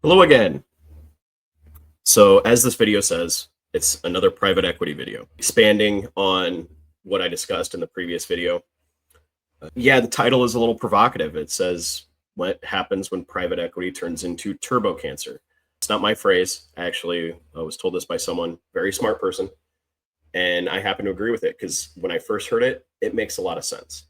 Hello again. So as this video says, it's another private equity video, expanding on what I discussed in the previous video. Yeah, the title is a little provocative. It says what happens when private equity turns into turbo cancer. It's not my phrase. Actually, I was told this by someone, very smart person, and I happen to agree with it because when I first heard it, it makes a lot of sense.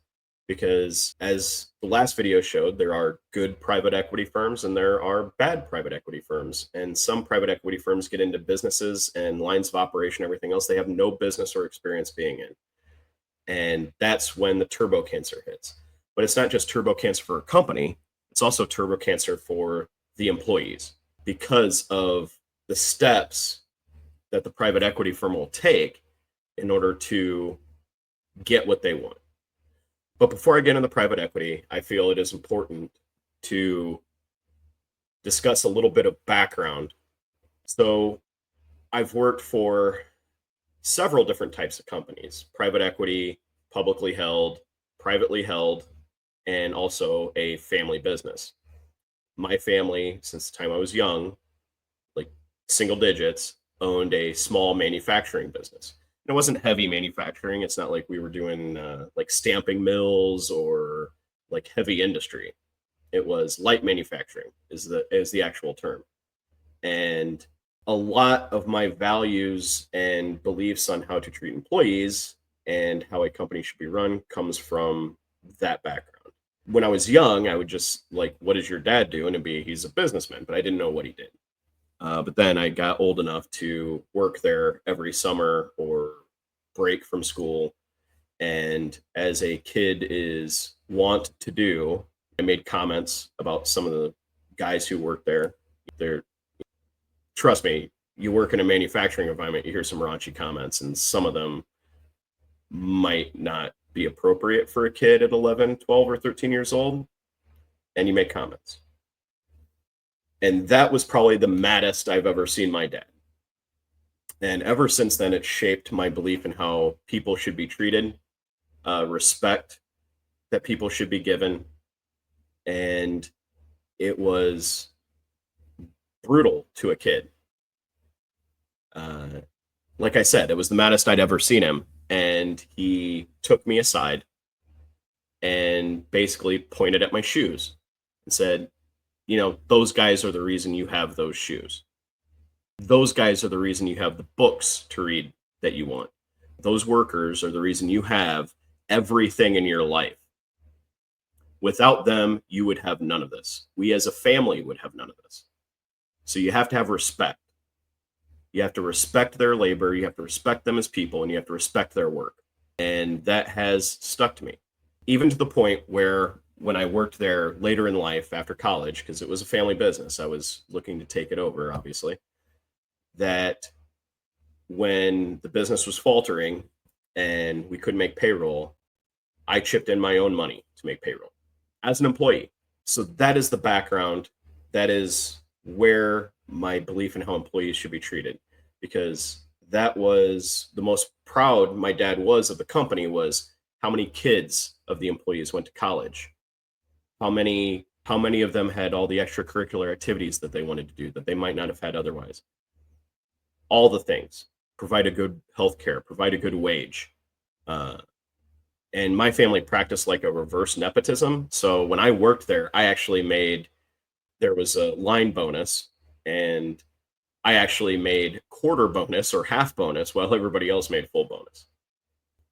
Because as the last video showed, there are good private equity firms and there are bad private equity firms. And some private equity firms get into businesses and lines of operation, everything else they have no business or experience being in. And that's when the turbo cancer hits. But it's not just turbo cancer for a company, it's also turbo cancer for the employees because of the steps that the private equity firm will take in order to get what they want. But before I get into private equity, I feel it is important to discuss a little bit of background. So I've worked for several different types of companies: private equity, publicly held, privately held, and also a family business. My family, since the time I was young, like single digits, owned a small manufacturing business. It wasn't heavy manufacturing. It's not like we were doing like stamping mills or like heavy industry. It was light manufacturing is the actual term. And a lot of my values and beliefs on how to treat employees and how a company should be run comes from that background. When I was young, I would just like, "What does your dad do?" And it'd be, "He's a businessman," but I didn't know what he did. But then I got old enough to work there every summer or break from school. And as a kid is wont to do, I made comments about some of the guys who work there. They're, trust me, you work in a manufacturing environment, you hear some raunchy comments, and some of them might not be appropriate for a kid at 11, 12, or 13 years old. And you make comments. And that was probably the maddest I've ever seen my dad. And ever since then, it shaped my belief in how people should be treated, respect that people should be given. And it was brutal to a kid. Uh, like I said, it was the maddest I'd ever seen him. And he took me aside and basically pointed at my shoes and said, those guys are the reason you have those shoes. Those guys are the reason you have the books to read that you want. Those workers are the reason you have everything in your life. Without them, you would have none of this. We as a family would have none of this. So you have to have respect. You have to respect their labor, you have to respect them as people, and you have to respect their work. And that has stuck to me, even to the point where when I worked there later in life after college, because it was a family business, I was looking to take it over, obviously, that when the business was faltering and we couldn't make payroll, I chipped in my own money to make payroll as an employee. So that is the background. That is where my belief in how employees should be treated, because that was the most proud my dad was of the company, was how many kids of the employees went to college, how many of them had all the extracurricular activities that they wanted to do that they might not have had otherwise. All the things, provide a good health care, provide a good wage. Uh, and my family practiced like a reverse nepotism. So when I worked there, there was a line bonus, and I actually made quarter bonus or half bonus while everybody else made full bonus.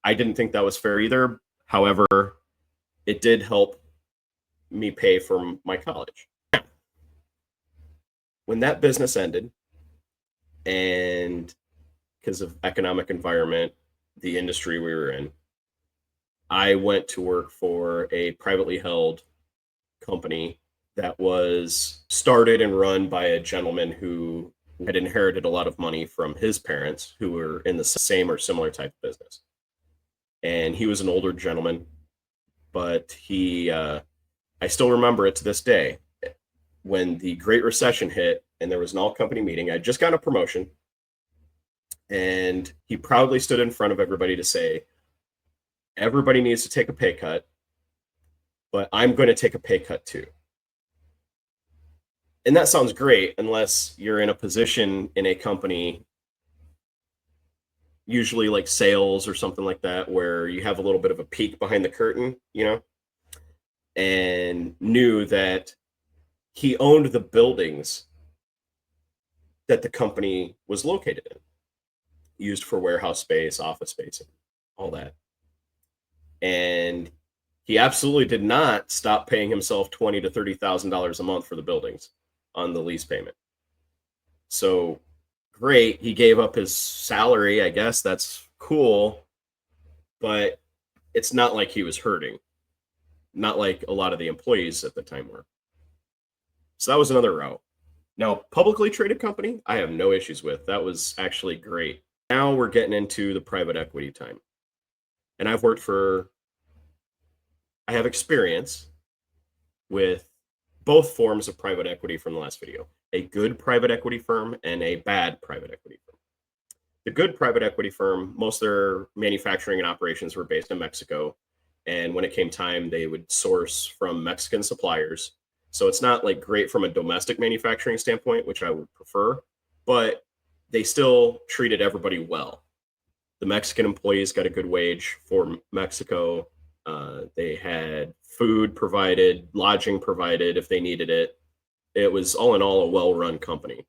I didn't think that was fair either. However, it did help me pay for my college. When that business ended, and because of economic environment, the industry we were in, I went to work for a privately held company that was started and run by a gentleman who had inherited a lot of money from his parents who were in the same or similar type of business. And he was an older gentleman, but I still remember it to this day. When the Great Recession hit and there was an all company meeting, I just got a promotion. And he proudly stood in front of everybody to say, everybody needs to take a pay cut, but I'm going to take a pay cut too. And that sounds great unless you're in a position in a company, usually like sales or something like that, where you have a little bit of a peek behind the curtain, and knew that he owned the buildings that the company was located in, used for warehouse space, office space, and all that. And he absolutely did not stop paying himself $20,000 to $30,000 a month for the buildings on the lease payment. So great, he gave up his salary. I guess that's cool, but it's not like he was hurting. Not like a lot of the employees at the time were. So that was another route. Now, publicly traded company, I have no issues with. That was actually great. Now we're getting into the private equity time. And I have experience with both forms of private equity from the last video, a good private equity firm and a bad private equity firm. The good private equity firm, most of their manufacturing and operations were based in Mexico. And when it came time, they would source from Mexican suppliers. So it's not like great from a domestic manufacturing standpoint, which I would prefer, but they still treated everybody well. The Mexican employees got a good wage for Mexico. They had food provided, lodging provided if they needed it. It was all in all a well-run company.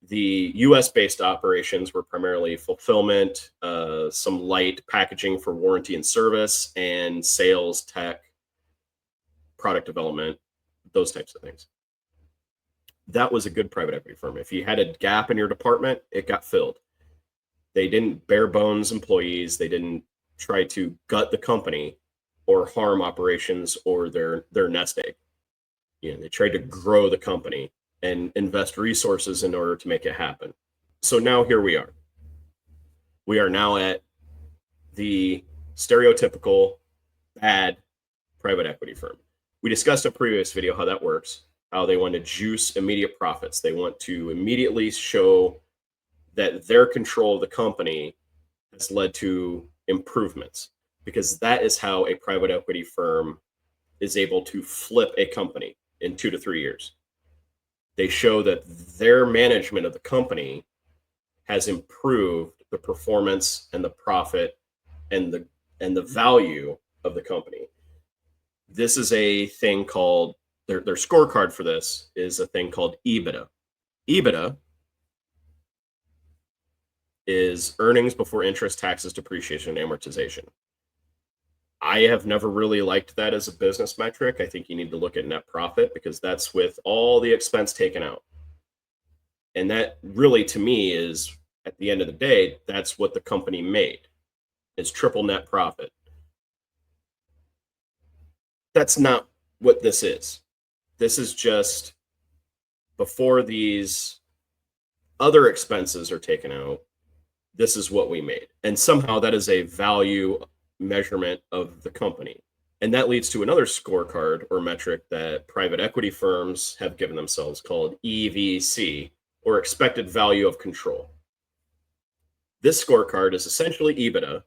The US-based operations were primarily fulfillment, some light packaging for warranty and service, and sales, tech, product development, those types of things. That was a good private equity firm. If you had a gap in your department, it got filled. They didn't bare bones employees. They didn't try to gut the company or harm operations or their nest egg. They tried to grow the company and invest resources in order to make it happen. So now here we are. We are now at the stereotypical bad private equity firm. We discussed in a previous video how that works, how they want to juice immediate profits. They want to immediately show that their control of the company has led to improvements, because that is how a private equity firm is able to flip a company in 2 to 3 years. They show that their management of the company has improved the performance and the profit and the value of the company. This is a thing called their scorecard for this is a thing called EBITDA. EBITDA is earnings before interest, taxes, depreciation, and amortization. I have never really liked that as a business metric. I think you need to look at net profit, because that's with all the expense taken out. And that really, to me, is at the end of the day, that's what the company made. It's triple net profit. That's not what this is. This is just before these other expenses are taken out, this is what we made. And somehow that is a value measurement of the company. And that leads to another scorecard or metric that private equity firms have given themselves called EVC, or expected value of control. This scorecard is essentially EBITDA,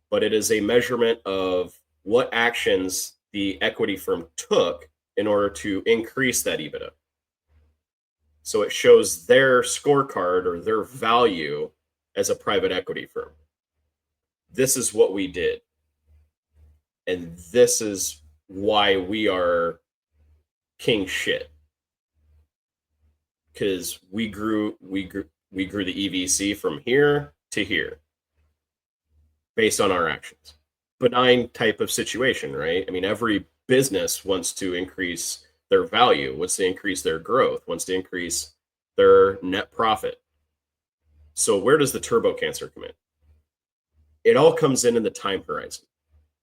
but it is a measurement of what actions the equity firm took in order to increase that EBITDA. So it shows their scorecard or their value as a private equity firm. This is what we did. And this is why we are king shit. Because we grew the EVC from here to here based on our actions. Benign type of situation, right? I mean, every business wants to increase their value, wants to increase their growth, wants to increase their net profit. So where does the turbo cancer come in? It all comes in the time horizon.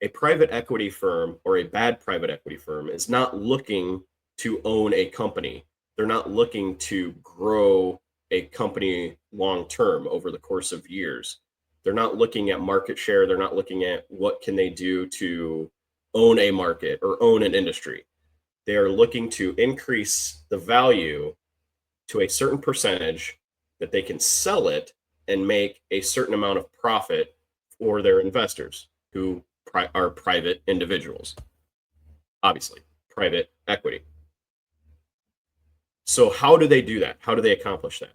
A private equity firm or a bad private equity firm is not looking to own a company. They're not looking to grow a company long term over the course of years. They're not looking at market share. They're not looking at what can they do to own a market or own an industry. They are looking to increase the value to a certain percentage that they can sell it and make a certain amount of profit for their investors, who are private individuals, obviously, private equity. So how do they do that? How do they accomplish that?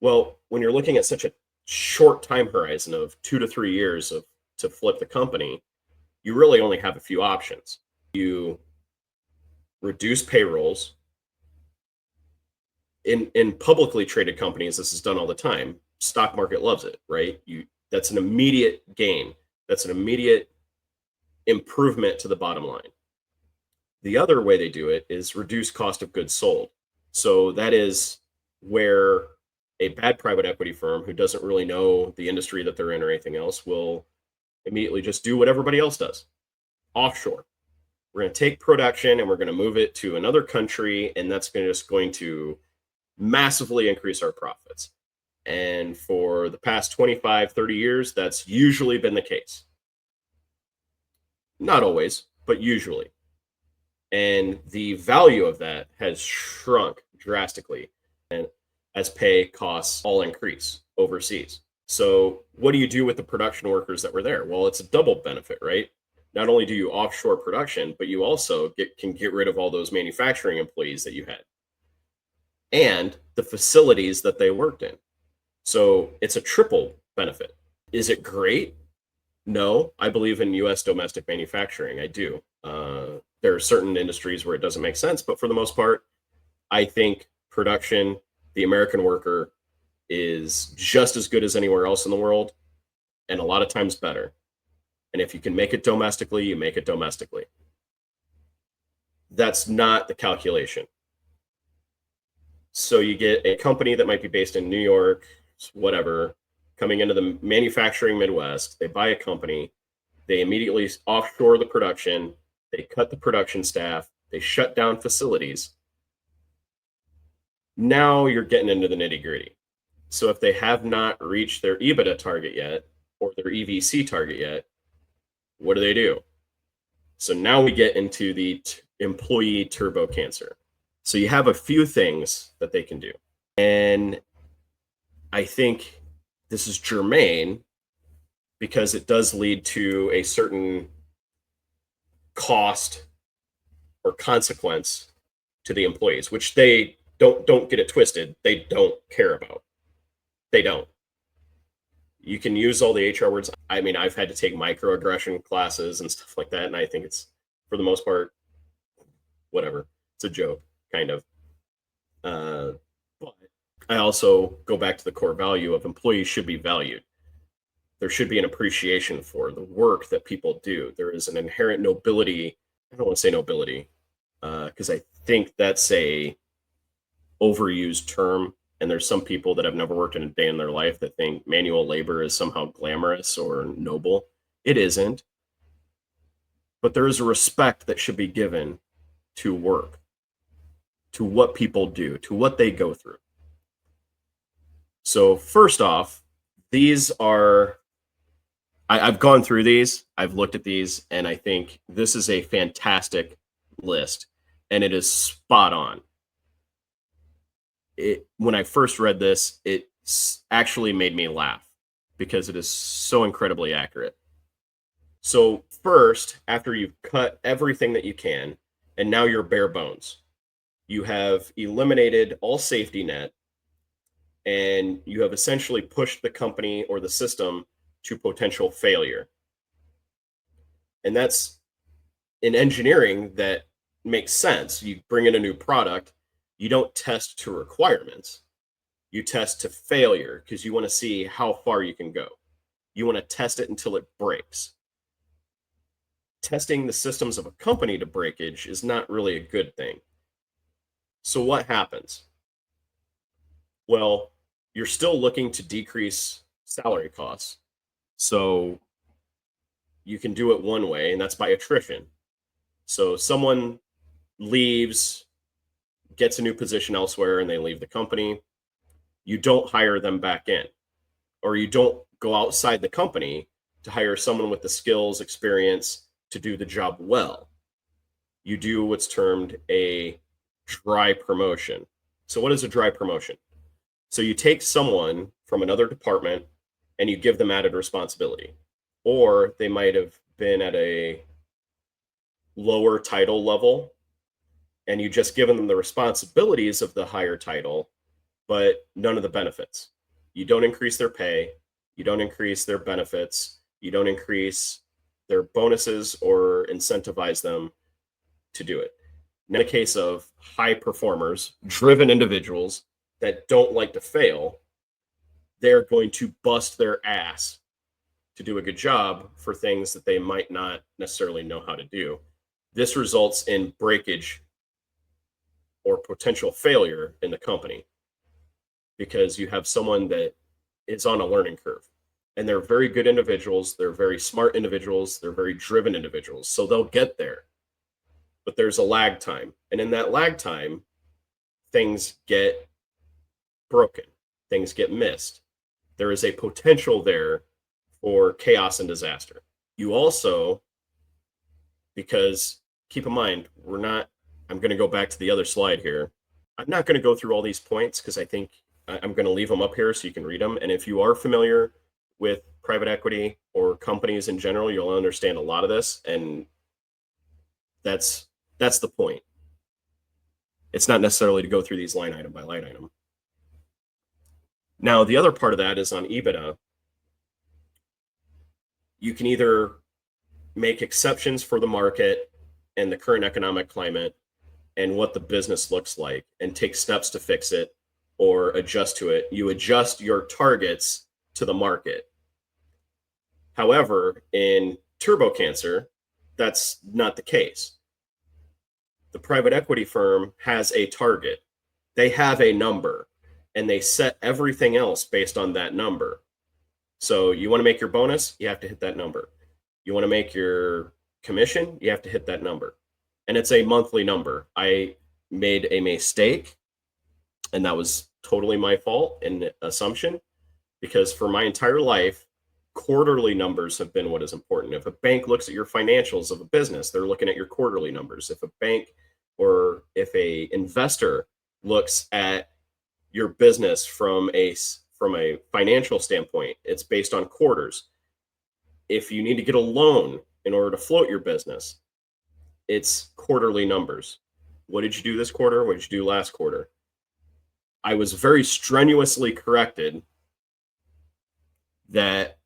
Well, when you're looking at such a short time horizon of 2 to 3 years to flip the company, you really only have a few options. You reduce payrolls. In publicly traded companies, this is done all the time. Stock market loves it, right? That's an immediate gain. That's an immediate improvement to the bottom line. The other way they do it is reduce cost of goods sold. So that is where a bad private equity firm who doesn't really know the industry that they're in or anything else will immediately just do what everybody else does: offshore. We're going to take production and we're going to move it to another country, and that's just going to massively increase our profits. And for the past 25, 30 years, that's usually been the case. Not always, but usually. And the value of that has shrunk drastically, and as pay costs all increase overseas. So what do you do with the production workers that were there? Well, it's a double benefit, right? Not only do you offshore production, but you also can get rid of all those manufacturing employees that you had and the facilities that they worked in. So it's a triple benefit. Is it great? No, I believe in US domestic manufacturing. I do. There are certain industries where it doesn't make sense, but for the most part, I think production, the American worker, is just as good as anywhere else in the world, and a lot of times better. And if you can make it domestically, you make it domestically. That's not the calculation. So you get a company that might be based in New York, whatever, coming into the manufacturing Midwest. They buy a company, they immediately offshore the production, they cut the production staff, they shut down facilities. Now you're getting into the nitty gritty. So if they have not reached their EBITDA target yet, or their EVC target yet, what do? So now we get into the employee turbo cancer. So you have a few things that they can do. And I think this is germane because it does lead to a certain cost or consequence to the employees, which they don't get it twisted. They don't care about. They don't. You can use all the HR words. I mean, I've had to take microaggression classes and stuff like that, and I think it's, for the most part, whatever. It's a joke, kind of. But I also go back to the core value of employees should be valued. There should be an appreciation for the work that people do. There is an inherent nobility. I don't want to say nobility, because I think that's a overused term. And there's some people that have never worked in a day in their life that think manual labor is somehow glamorous or noble. It isn't. But there is a respect that should be given to work, to what people do, to what they go through. So first off, these are, I've gone through these, I've looked at these, and I think this is a fantastic list, and it is spot on. When I first read this, it actually made me laugh because it is so incredibly accurate. So first, after you've cut everything that you can, and now you're bare bones, you have eliminated all safety net, and you have essentially pushed the company or the system to potential failure. And that's, in engineering, that makes sense. You bring in a new product, you don't test to requirements. You test to failure because you want to see how far you can go. You want to test it until it breaks. Testing the systems of a company to breakage is not really a good thing. So what happens? Well, you're still looking to decrease salary costs. So you can do it one way, and that's by attrition. So someone leaves, gets a new position elsewhere, and they leave the company. You don't hire them back in, or you don't go outside the company to hire someone with the skills, experience to do the job well. You do what's termed a dry promotion. So what is a dry promotion? So you take someone from another department and you give them added responsibility, or they might have been at a lower title level and you just give them the responsibilities of the higher title, but none of the benefits. You don't increase their pay, you don't increase their benefits, you don't increase their bonuses or incentivize them to do it. In the case of high performers, driven individuals that don't like to fail, they're going to bust their ass to do a good job for things that they might not necessarily know how to do. This results in breakage or potential failure in the company because you have someone that is on a learning curve. And they're very good individuals, they're very smart individuals, they're very driven individuals. So they'll get there. But there's a lag time. And in that lag time, things get broken, things get missed. There is a potential there for chaos and disaster. You also, because keep in mind, I'm going to go back to the other slide here. I'm not going to go through all these points because I think I'm going to leave them up here so you can read them. And if you are familiar with private equity or companies in general, you'll understand a lot of this. And that's the point. It's not necessarily to go through these line item by line item. Now, the other part of that is on EBITDA. You can either make exceptions for the market and the current economic climate and what the business looks like and take steps to fix it or adjust to it. You adjust your targets to the market. However, in Turbo Cancer, that's not the case. The private equity firm has a target. They have a number and they set everything else based on that number. So you want to make your bonus, you have to hit that number. You want to make your commission, you have to hit that number. And it's a monthly number. I made a mistake, and that was totally my fault and assumption, because for my entire life, quarterly numbers have been what is important. If a bank looks at your financials of a business, they're looking at your quarterly numbers. If a bank or if a investor looks at your business from a financial standpoint, it's based on quarters. If you need to get a loan in order to float your business, it's quarterly numbers. What did you do this quarter? What did you do last quarter? I was very strenuously corrected that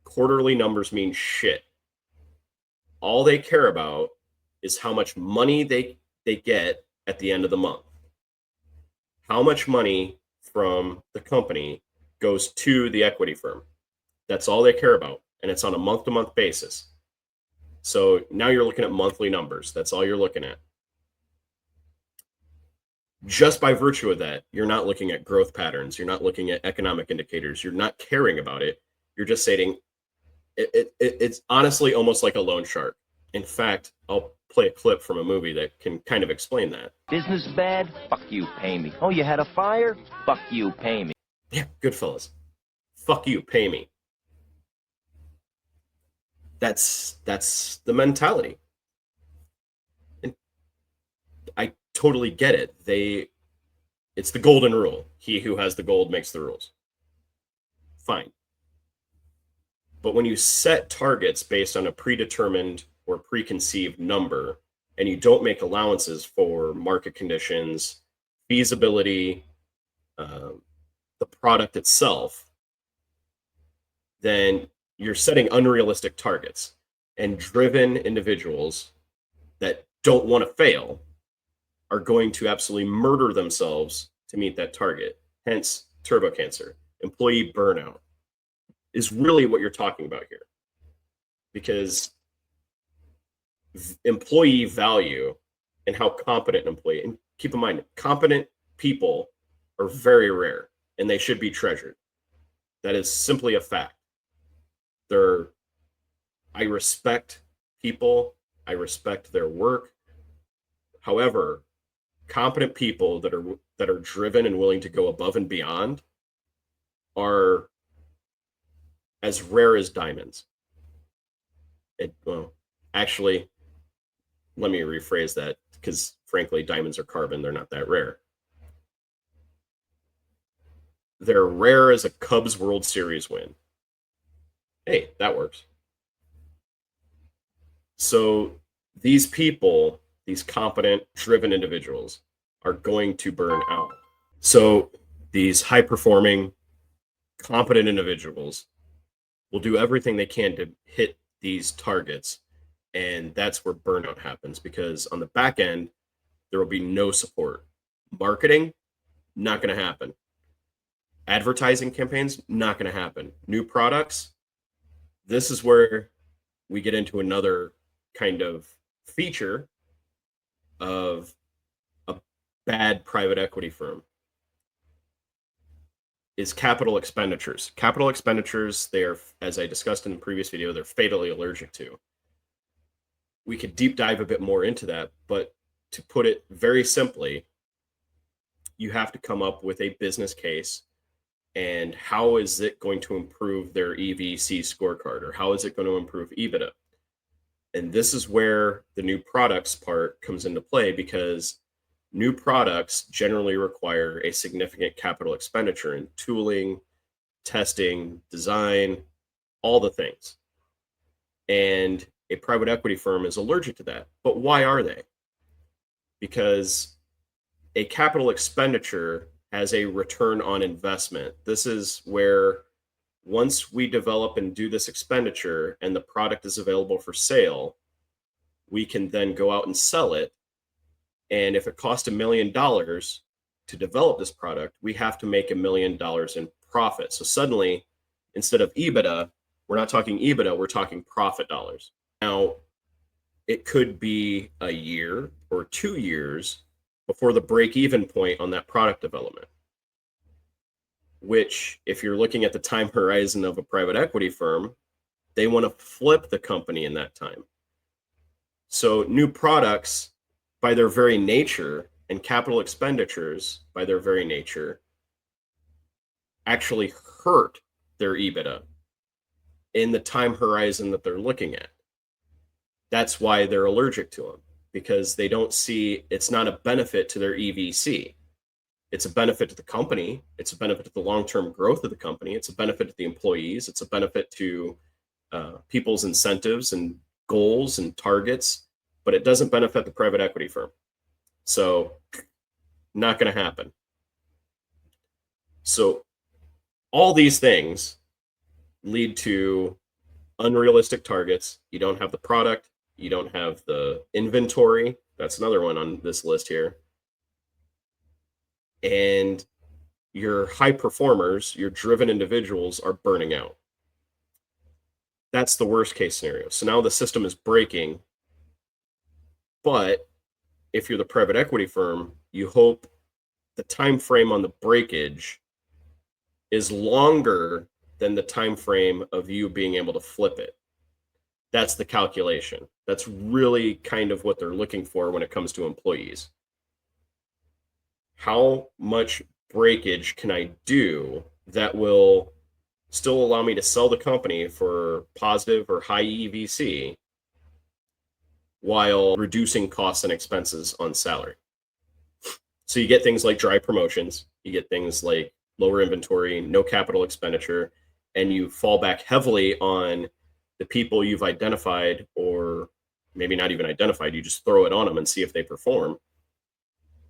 quarterly numbers mean shit. All they care about is how much money they get at the end of the month. How much money from the company goes to the equity firm. That's all they care about. And it's on a month-to-month basis. So now you're looking at monthly numbers. That's all you're looking at. Just by virtue of that, you're not looking at growth patterns. You're not looking at economic indicators. You're not caring about it. You're just saying it's honestly almost like a loan shark. In fact, I'll play a clip from a movie that can kind of explain that. Business bad? Fuck you, pay me. Oh, you had a fire? Fuck you, pay me. Yeah, Goodfellas. Fuck you, pay me. That's the mentality. And I totally get it. It's the golden rule. He who has the gold makes the rules. Fine. But when you set targets based on a predetermined or preconceived number, and you don't make allowances for market conditions, feasibility, the product itself, then you're setting unrealistic targets. And driven individuals that don't want to fail are going to absolutely murder themselves to meet that target. Hence, turbo cancer, employee burnout is really what you're talking about here. Because employee value and how competent an employee, and keep in mind, competent people are very rare and they should be treasured. That is simply a fact. I respect people, I respect their work. However, competent people that are driven and willing to go above and beyond are as rare as diamonds. Actually, let me rephrase that, because frankly, diamonds are carbon. They're not that rare. They're rare as a Cubs World Series win. Hey, that works. So these people these competent, driven individuals are going to burn out. So these high-performing, competent individuals will do everything they can to hit these targets. And that's where burnout happens, because on the back end, there will be no support. Marketing, not going to happen. Advertising campaigns, not going to happen. New products, this is where we get into another kind of feature of a bad private equity firm, is capital expenditures. Capital expenditures, they are, as I discussed in the previous video, they're fatally allergic to. We could deep dive a bit more into that, but to put it very simply, you have to come up with a business case and how is it going to improve their EVC scorecard, or how is it going to improve EBITDA? And this is where the new products part comes into play, because new products generally require a significant capital expenditure in tooling, testing, design, all the things. And a private equity firm is allergic to that. But why are they? Because a capital expenditure has a return on investment. This is where once we develop and do this expenditure and the product is available for sale, we can then go out and sell it. And if it cost $1 million to develop this product, we have to make $1 million in profit. So suddenly, instead of EBITDA, we're not talking EBITDA, we're talking profit dollars. Now, it could be a year or 2 years before the break-even point on that product development, which, if you're looking at the time horizon of a private equity firm, they want to flip the company in that time. So new products, by their very nature, and capital expenditures, by their very nature, actually hurt their EBITDA in the time horizon that they're looking at. That's why they're allergic to them, because they don't see, it's not a benefit to their EVC. It's a benefit to the company. It's a benefit to the long-term growth of the company. It's a benefit to the employees. It's a benefit to people's incentives and goals and targets, but it doesn't benefit the private equity firm. So not going to happen. So all these things lead to unrealistic targets. You don't have the product. You don't have the inventory. That's another one on this list here. And your high performers, your driven individuals, are burning out. That's the worst case scenario. So now the system is breaking. But if you're the private equity firm, you hope the time frame on the breakage is longer than the time frame of you being able to flip it. That's the calculation. That's really kind of what they're looking for when it comes to employees. How much breakage can I do that will still allow me to sell the company for positive or high EVC while reducing costs and expenses on salary? So you get things like dry promotions, you get things like lower inventory, no capital expenditure, and you fall back heavily on the people you've identified, or maybe not even identified, you just throw it on them and see if they perform,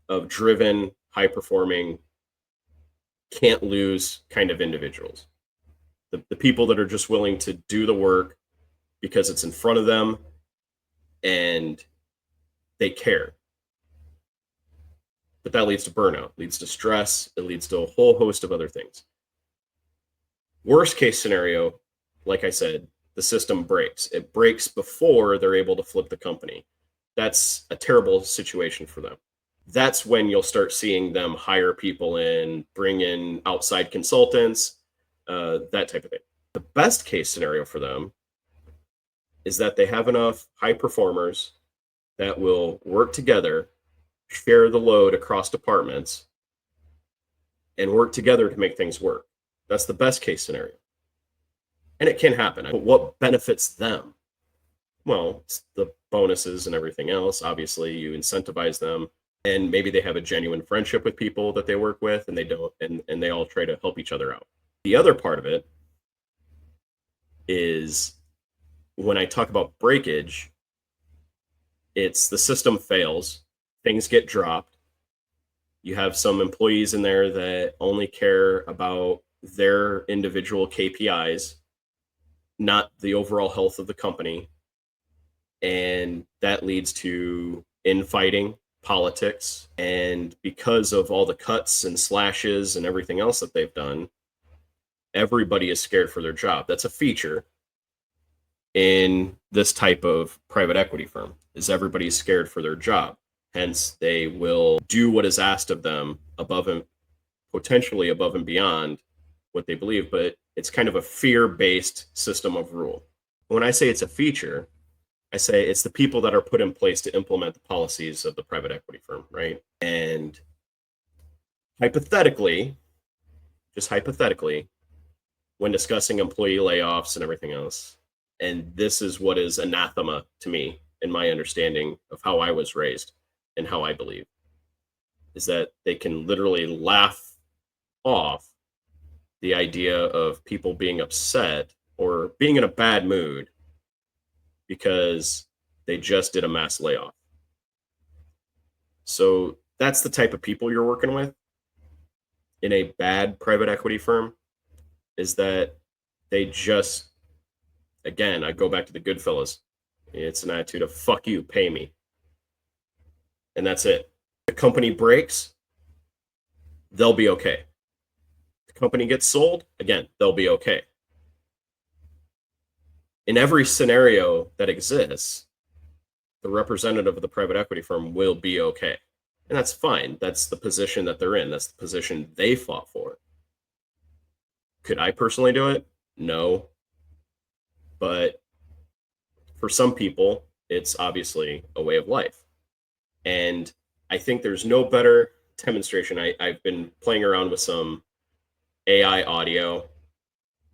of driven, high-performing, can't-lose kind of individuals. The people that are just willing to do the work because it's in front of them and they care. But that leads to burnout, leads to stress, it leads to a whole host of other things. Worst case scenario, like I said, the system breaks. It breaks before they're able to flip the company. That's a terrible situation for them. That's when you'll start seeing them hire people in, bring in outside consultants, that type of thing. The best case scenario for them is that they have enough high performers that will work together, share the load across departments, and work together to make things work. That's the best case scenario. And it can happen. But what benefits them? Well, it's the bonuses and everything else. Obviously, you incentivize them, and maybe they have a genuine friendship with people that they work with, and they don't, and they all try to help each other out. The other part of it is, when I talk about breakage, It's the system fails, things get dropped. You have some employees in there that only care about their individual KPIs, not the overall health of the company. And that leads to infighting, politics. And because of all the cuts and slashes and everything else that they've done, everybody is scared for their job. That's a feature in this type of private equity firm, is everybody's scared for their job. Hence, they will do what is asked of them above and potentially above and beyond what they believe, but it's kind of a fear-based system of rule. When I say it's a feature, I say it's the people that are put in place to implement the policies of the private equity firm, right? And hypothetically, just hypothetically, when discussing employee layoffs and everything else, and this is what is anathema to me in my understanding of how I was raised and how I believe, is that they can literally laugh off the idea of people being upset or being in a bad mood because they just did a mass layoff. So that's the type of people you're working with in a bad private equity firm, is that they just, again, I go back to the Goodfellas. It's an attitude of fuck you, pay me. And that's it. The company breaks, they'll be okay. The company gets sold, again, they'll be okay. In every scenario that exists, the representative of the private equity firm will be okay. And that's fine. That's the position that they're in. That's the position they fought for. Could I personally do it? No. But for some people, it's obviously a way of life. And I think there's no better demonstration. I've been playing around with some AI audio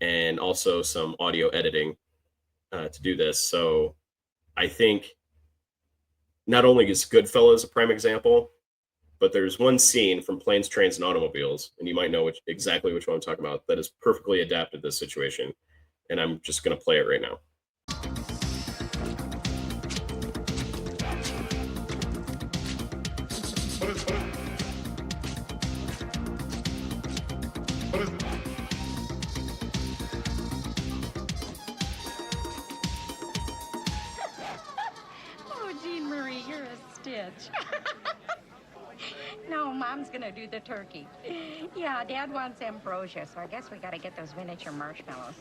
and also some audio editing to do this. So I think not only is Goodfellas a prime example, but there's one scene from Planes, Trains, and Automobiles, and you might know exactly which one I'm talking about, that is perfectly adapted to this situation. And I'm just going to play it right now. Oh, Jean Marie, you're a stitch. No, Mom's gonna do the turkey. Yeah, Dad wants ambrosia, so I guess we gotta get those miniature marshmallows.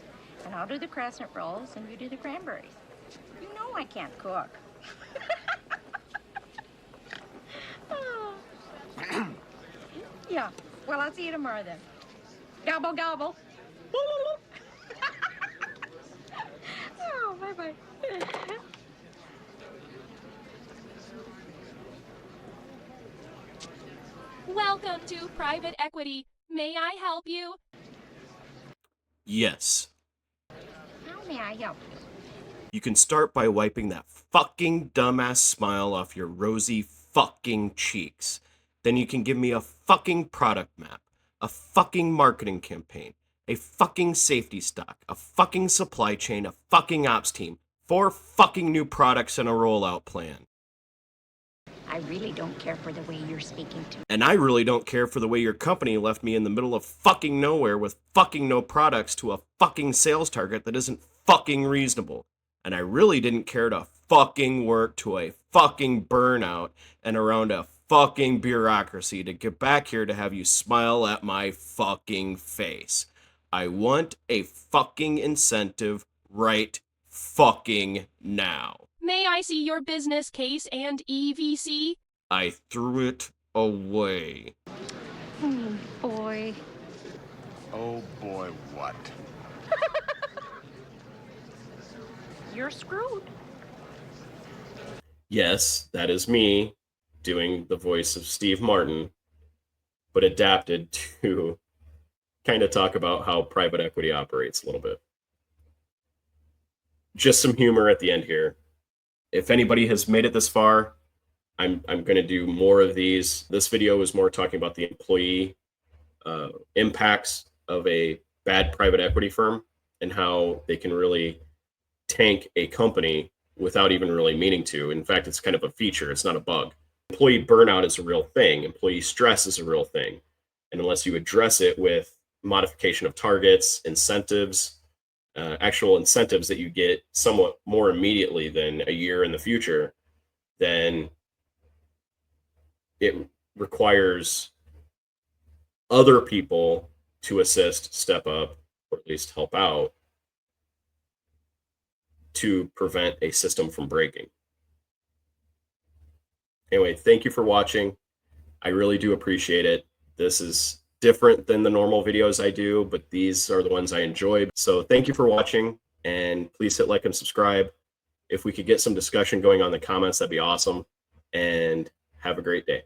And I'll do the crescent rolls, and you do the cranberries. You know I can't cook. Oh. Yeah, well, I'll see you tomorrow then. Gobble, gobble. Oh, bye-bye. Welcome to private equity. May I help you? Yes. How may I help you? You can start by wiping that fucking dumbass smile off your rosy fucking cheeks. Then you can give me a fucking product map, a fucking marketing campaign, a fucking safety stock, a fucking supply chain, a fucking ops team, 4 fucking new products, and a rollout plan. I really don't care for the way you're speaking to me. And I really don't care for the way your company left me in the middle of fucking nowhere with fucking no products to a fucking sales target that isn't fucking reasonable. And I really didn't care to fucking work to a fucking burnout and around a fucking bureaucracy to get back here to have you smile at my fucking face. I want a fucking incentive right fucking now. May I see your business case and EVC? I threw it away. Oh, boy. Oh boy, what? You're screwed. Yes, that is me doing the voice of Steve Martin, but adapted to kind of talk about how private equity operates a little bit. Just some humor at the end here. If anybody has made it this far, I'm going to do more of these. This video is more talking about the employee impacts of a bad private equity firm and how they can really tank a company without even really meaning to. In fact, it's kind of a feature, it's not a bug. Employee burnout is a real thing. Employee stress is a real thing. And unless you address it with modification of targets, incentives, actual incentives that you get somewhat more immediately than a year in the future, then it requires other people to assist, step up, or at least help out to prevent a system from breaking. Anyway, thank you for watching. I really do appreciate it. This is different than the normal videos I do, but these are the ones I enjoy. So thank you for watching, and please hit like and subscribe. If we could get some discussion going on in the comments, that'd be awesome. And have a great day.